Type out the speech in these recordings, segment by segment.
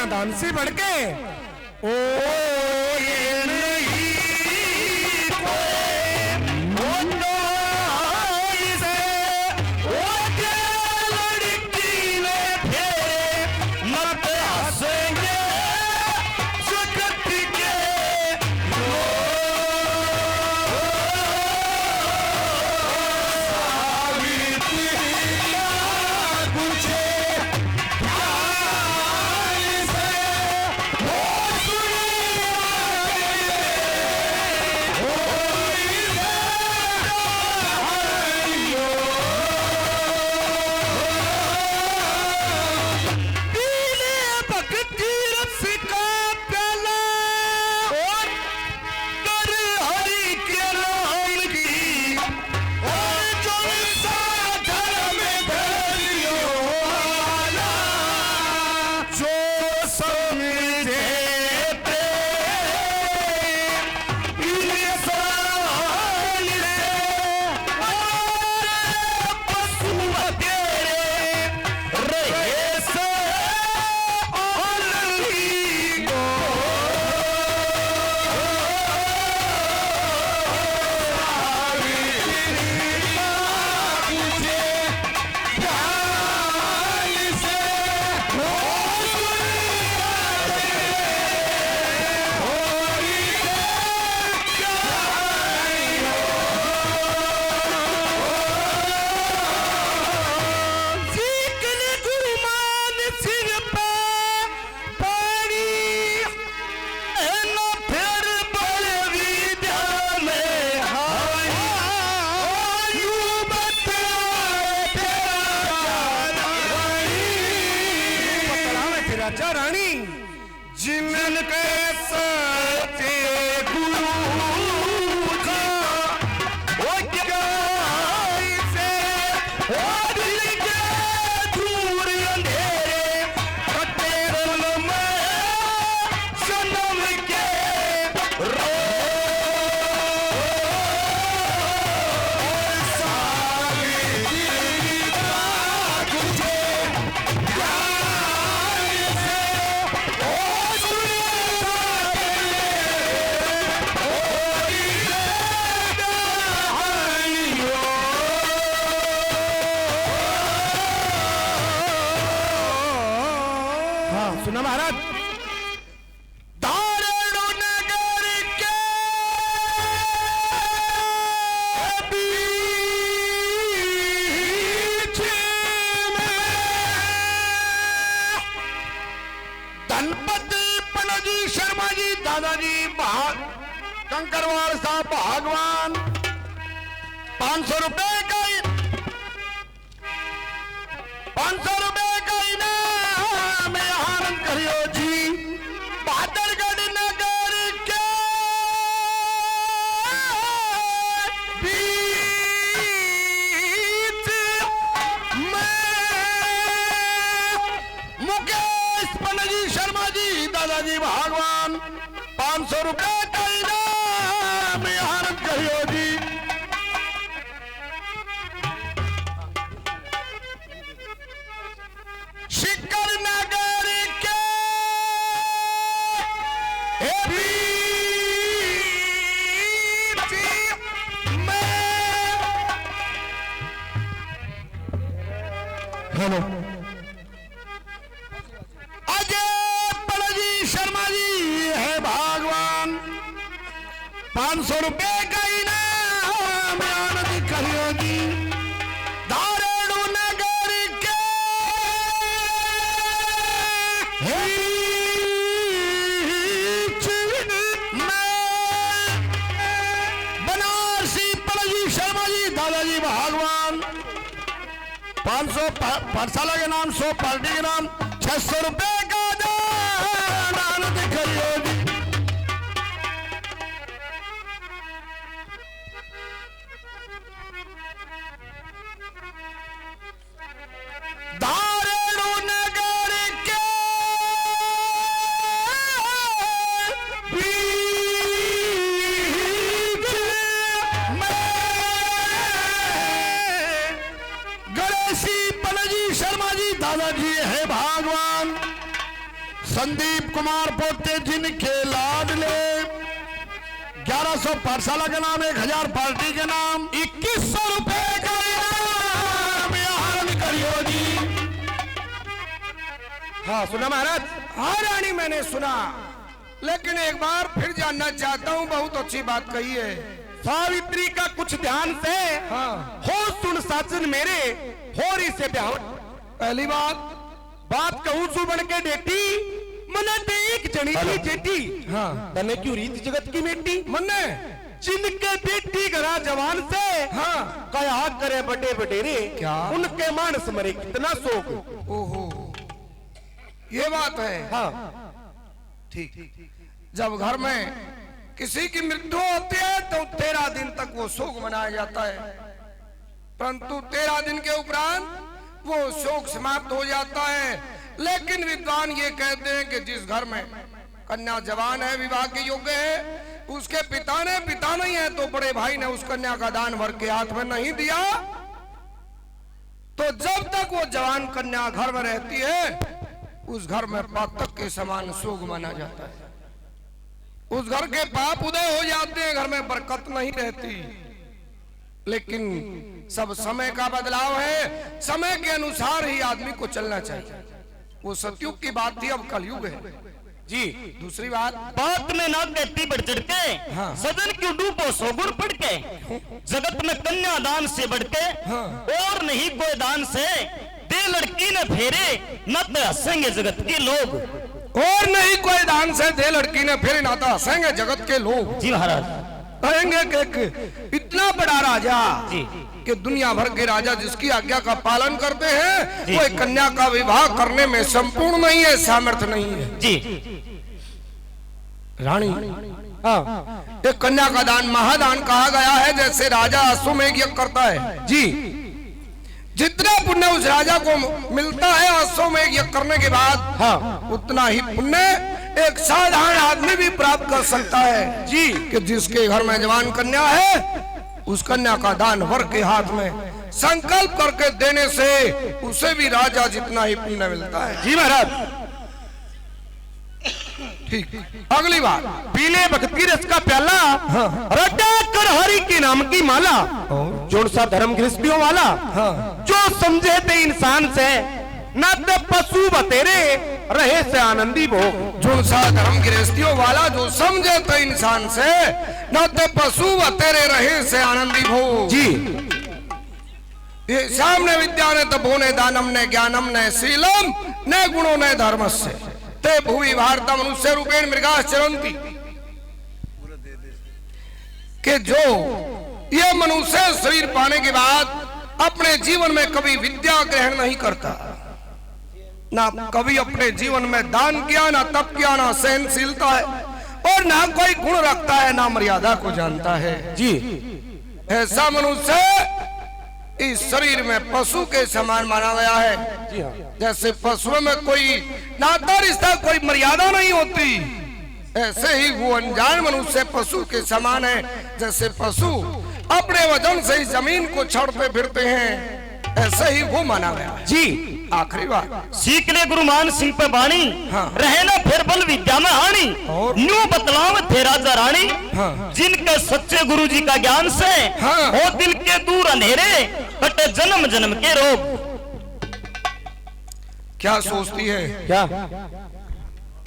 दान से बढ़ के ओ ये नहीं लड़की ने फेरे मत हंसेंगे जगत के राजा रानी जिनके सच्चे गुरु का वो क्या से दिल के दूर अंधेरे कटे रंग में जन्म के सुना महाराज। दारुण नगर के बीच में धनपति पणजी शर्मा जी दादाजी कंकरवाल साहब भगवान 500 रुपए का 500 रुपए का इनाम आनंद करियो जी। बहादुरगढ़ नगर के बीच में मुकेश पणजी शर्मा जी दादाजी भगवान 500 रुपए का इनाम आनंद करियो जी। शिकर नगर के बीच में हेलो अजय पणजी शर्मा जी है भगवान 500 रुपए का इनाम आनंद करियो जी। दारुण नगर के बीच में बनारसी पणजी शर्मा जी दादाजी भगवान 500 पाठशाला के नाम 100 पार्टी के नाम 600 रुपए का दान आनंद करियो जी। दारुण नगर के बीच में गणेशी पणजी शर्मा जी दादाजी है भगवान संदीप कुमार पोते जिनके लाडले 1100 पाठशाला के नाम 1000 पार्टी के नाम 2100 रुपए का इनाम आनंद करियो जी। हाँ सुना महाराज। हाँ रानी मैंने सुना, लेकिन एक बार फिर जानना चाहता हूँ। बहुत अच्छी बात कही है। सावित्री का कुछ ध्यान से हाँ। हो सुन साजन मेरे हो रही से ब्याह। पहली बात कहूँ सु बन के डेटी मने एक जनी की जेटी हाँ। तने क्यों रीत जगत की बेटी मने जिनके बेटी करा जवान से हाँ। कया करे बड़े बटेरे क्या उनके मानस मरे कितना शोक। ओहो ये बात है हाँ। ठीक जब घर में किसी की मृत्यु होती है तो 13 दिन तक वो शोक मनाया जाता है, परंतु 13 दिन के उपरांत वो शोक समाप्त हो जाता है। लेकिन विद्वान ये कहते हैं कि जिस घर में कन्या जवान है विवाह के योग्य है उसके पिता नहीं है तो बड़े भाई ने उस कन्या का दान भर के हाथ में नहीं दिया तो जब तक वो जवान कन्या घर में रहती है उस घर में पातक के समान शोक माना जाता है। उस घर के पाप उदय हो जाते हैं, घर में बरकत नहीं रहती। लेकिन सब समय का बदलाव है, समय के अनुसार ही आदमी को चलना चाहिए। वो सतयुग की बात थी, अब कलयुग है जी। दूसरी बात में ना कहती बढ़ चढ़ के हाँ। सदन क्यों डूबो सोगुन पड़ के जगत में कन्या दान से बढ़ के हाँ। और नहीं कोई दान से दे लड़की न फेरे न तो हंसेंगे जगत के लोग। और नहीं कोई दान से दे लड़की ने फेरे ना तो हंसेंगे जगत के लोग। जी महाराज कहेंगे कि इतना बड़ा राजा जी कि दुनिया भर के राजा जिसकी आज्ञा का पालन करते हैं कोई कन्या का विवाह करने में संपूर्ण नहीं है, सामर्थ्य नहीं है जी। रानी हाँ। एक कन्या का दान महादान कहा गया है। जैसे राजा अश्वमेध यज्ञ करता है जी, जितना पुण्य उस राजा को मिलता है अश्वमेध यज्ञ करने के बाद हाँ। उतना ही पुण्य एक साधारण आदमी भी प्राप्त कर सकता है जी। कि जिसके घर में जवान कन्या है उस कन्या का दान वर के हाथ में संकल्प करके देने से उसे भी राजा जितना ही पुण्य मिलता है जी महाराज। ठीक अगली बात पीले भक्ति रस का प्याला हाँ। रटा कर हरि के नाम की माला जोड़ सा धर्म गृहस्थियों वाला हाँ। जो समझे थे इंसान से न तो पशु बतेरे रहे से आनंदी भोग। जो सा धर्म गृहस्थियों वाला जो समझे तो इंसान से न तो पशु व तेरे रहे से आनंदी भोग। जी ये सामने विद्या ने तपो ने दानम ने ज्ञानम ने शीलम ने गुणों ने धर्म से ते भूवि भारत मनुष्य रूपेण मृगास चरंती। कि जो ये मनुष्य शरीर पाने के बाद अपने जीवन में कभी विद्या ग्रहण नहीं करता, ना कभी अपने जीवन में दान किया, ना तप किया, ना सहनशीलता है, और ना कोई गुण रखता है, ना मर्यादा को जानता है। जी ऐसा मनुष्य इस शरीर में पशु के समान माना गया है। जी हाँ। जैसे पशुओं में कोई नाता रिश्ता कोई मर्यादा नहीं होती, ऐसे ही वो अनजान मनुष्य पशु के समान है। जैसे पशु अपने वजन से ही जमीन को छोड़ते फिरते हैं, ऐसे ही वो माना गया है। जी आखिरी बात सीख ले गुरु मान सिंह पे बाणी, हाँ। रहे ना फिर बल विद्या में हानि, और? न्यू बतलाव थे राजा रानी, हाँ। जिनके सच्चे गुरु जी का ज्ञान से हाँ। हो दिल के दूर अंधेरे, कटे जन्म जन्म के रोग। क्या सोचती है? क्या?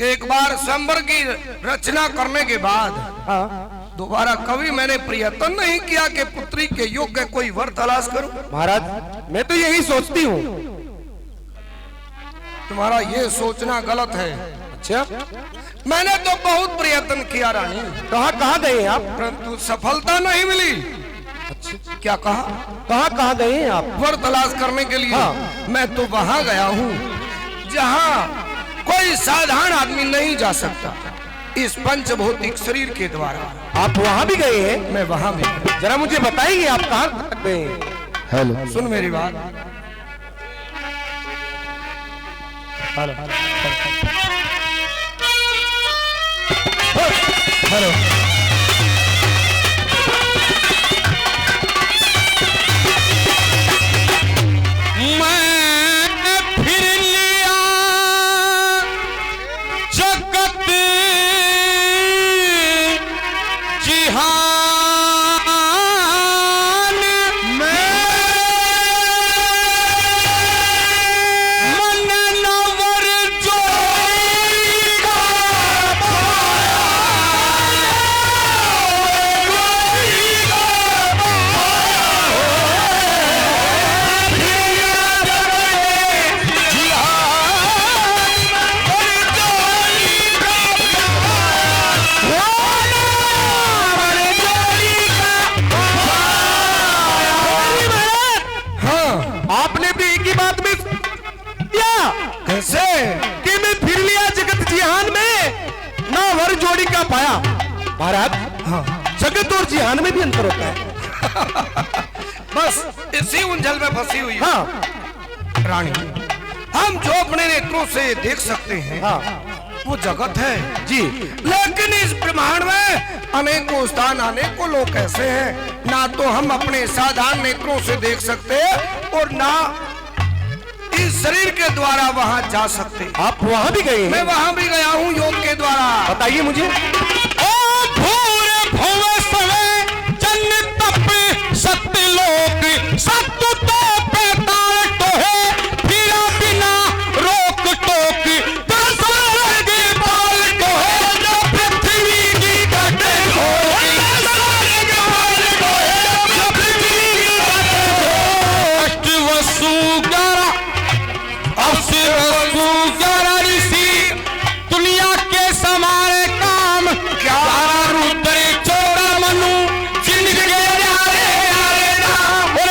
एक बार स्वयंवर की रचना करने के बाद हाँ। दोबारा कभी मैंने प्रयत्न नहीं किया कि पुत्री के योग्य कोई वर तलाश करूं। महाराज मैं तो यही सोचती हूँ। तुम्हारा ये सोचना गलत है। अच्छा मैंने तो बहुत प्रयत्न किया रानी, कहाँ कहाँ गए आप? परंतु सफलता नहीं मिली। क्या कहा? कहाँ गए हैं आप? वर तलाश करने के लिए हाँ। मैं तो वहां गया हूँ जहाँ कोई साधारण आदमी नहीं जा सकता, इस पंचभौतिक शरीर के द्वारा। आप वहाँ भी गए हैं? मैं वहां भी। जरा मुझे बताइए आप कहाँ तक गए हैं? हेलो, सुन मेरी बात। हेलो, मैंने फिर लिया जगत जिहान में, मन नवर जोड़ेगा आपने भी एक ही बात में क्या? कैसे? कि मैं फिर लिया जगत जिहान में, ना वर जोड़ी का पाया। महाराज हाँ। जगत और जिहान में भी अंतर होता है। बस इसी उलझन में फंसी हुई है। हाँ रानी, हम जो अपने नेत्रों से देख सकते हैं हाँ वो जगत है जी, लेकिन इस ब्रह्मांड में अनेकों स्थान अनेकों लोग ऐसे हैं, ना तो हम अपने साधारण नेत्रों से देख सकते और ना इस शरीर के द्वारा वहां जा सकते। आप वहां भी गए मैं हैं? वहां भी गया हूं योग के द्वारा। बताइए मुझे। सत्य तो पैताल टोहे, फिरा बिना रोक टोक, दसरगे बाल टोहे, जो पृथ्वी की घटे होए, दसरगे बाल टोहे, जो पृथ्वी की घटे होए। अष्ट वसु ग्यारह, अष्ट वसु ग्यारह ऋषि, दुनिया के समारे काम, 11 रुद्र 14 मनु, जिनके प्यारे प्यारे नाम, और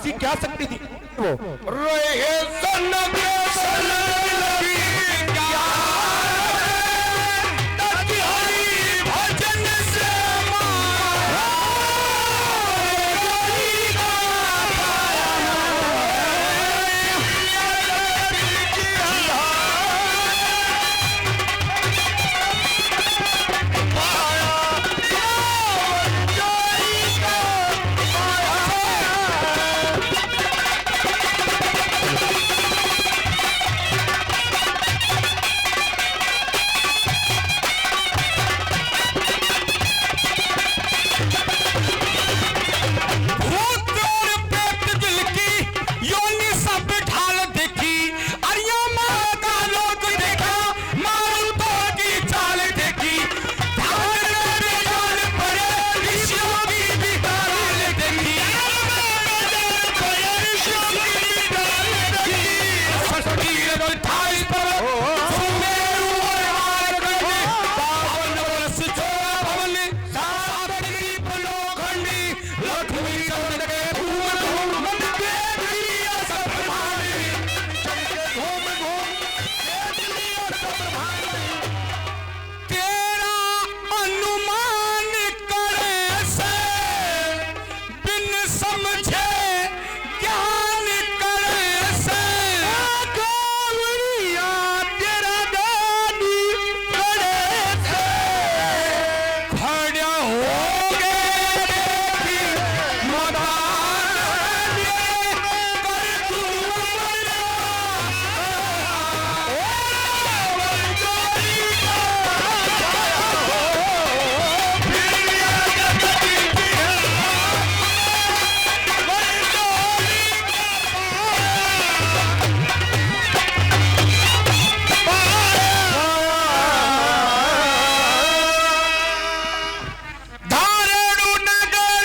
ऐसी क्या शक्ति थी वो? रहे सन के सन